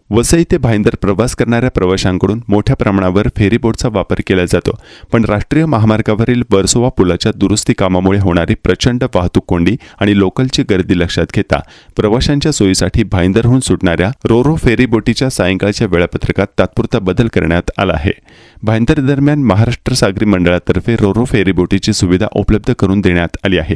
वसई ते भाईंदर प्रवास करणाऱ्या प्रवाशांकडून मोठ्या प्रमाणावर फेरीबोटचा वापर केला जातो, पण राष्ट्रीय महामार्गावरील वर्सोवा पुलाच्या दुरुस्ती कामामुळे होणारी प्रचंड वाहतूक कोंडी आणि लोकलची गर्दी लक्षात घेता प्रवाशांच्या सोयीसाठी भाईंदरहून सुटणाऱ्या रोरो फेरीबोटीच्या सायंकाळच्या वेळापत्रकात तात्पुरता बदल करण्यात आला आहे। भाईंदर दरम्यान महाराष्ट्र सागरी मंडळातर्फे रोरो फेरीबोटीची सुविधा उपलब्ध करून देण्यात आली आहे।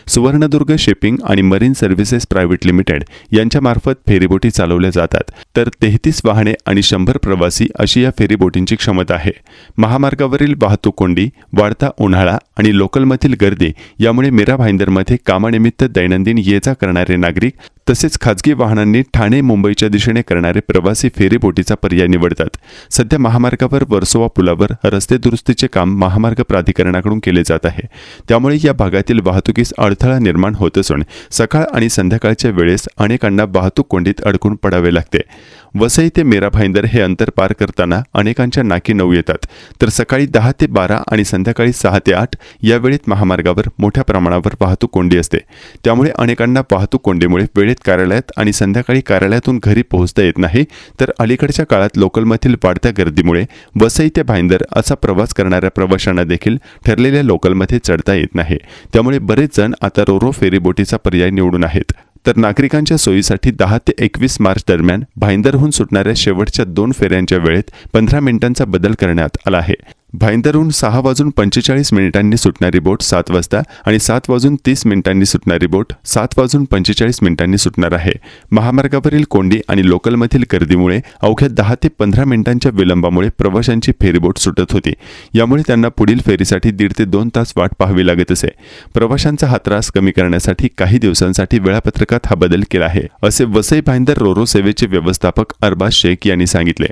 सुवर्णदुर्ग शिपिंग आणि मरीन सर्व्हिसेस प्रायव्हेट लिमिटेड यांच्यामार्फत फेरीबोटी चालवल्या जातात, तर 33 वाहने आणि 100 प्रवासी अशी या फेरीबोटींची क्षमता आहे। महामार्गावरील वाहतूक कोंडी, वाढता उन्हाळा आणि लोकलमधील गर्दी यामुळे मीरा भाईंदरमध्ये कामानिमित्त दैनंदिन ये-जा करणारे नागरिक तसेच खाजगी वाहनांनी ठाणे मुंबईच्या दिशेने करणारे प्रवासी फेरीबोटीचा पर्याय निवडतात। सध्या महामार्गावर वर्सोवा पुलावर रस्ते दुरुस्तीचे काम महामार्ग प्राधिकरणाकडून केले जात आहे, त्यामुळे या भागातील वाहतुकीस अडथळा निर्माण होत असून सकाळ आणि संध्याकाळच्या वेळेस अनेकांना वाहतूक कोंडीत अडकून पडावे लागते। वसई ते मीरा भाईंदर हे अंतर पार करताना अनेकांच्या नाकी नऊ येतात, तर सकाळी 10 ते 12 आणि संध्याकाळी 6 ते 8 या वेळेत महामार्गावर मोठ्या प्रमाणावर वाहतूक कोंडी असते, त्यामुळे अनेकांना वाहतूक कोंडीमुळे वेळेत कार्यालयात आणि संध्याकाळी कार्यालयातून घरी पोहोचता येत नाही। तर अलीकडच्या काळात लोकलमधील वाढत्या गर्दीमुळे वसई ते भाईंदर असा प्रवास करणाऱ्या प्रवाशांना देखील ठरलेल्या लोकलमध्ये चढता येत नाही, त्यामुळे बरेच जण आता रोरो फेरीबोटीचा पर्याय निवडून आहेत। तर नागरिकांच्या सोयीसाठी 10 ते 21 मार्च दरम्यान भाईंदरहून सुटणाऱ्या शेवटच्या 2 फेऱ्यांच्या वेळेत 15 मिनिटांचा बदल करण्यात आला आहे। भाईंदरहून 6:45 सुटणारी बोट 7 वाजता आणि 7:30 सुटणारी बोट 7:45 सुटणार आहे। महामार्गावरील कोंडी आणि लोकलमधील गर्दीमुळे अवघ्या 10 ते 15 मिनिटांच्या विलंबामुळे प्रवाशांची फेरीबोट सुटत होती, यामुळे त्यांना पुढील फेरीसाठी 1.5 ते 2 तास वाट पाहावी लागत असे। प्रवाशांचा हा त्रास कमी करण्यासाठी काही दिवसांसाठी वेळापत्रकात हा बदल केला आहे, असे वसई भाईंदर रोरो सेवेचे व्यवस्थापक अरबाज शेख यांनी सांगितले।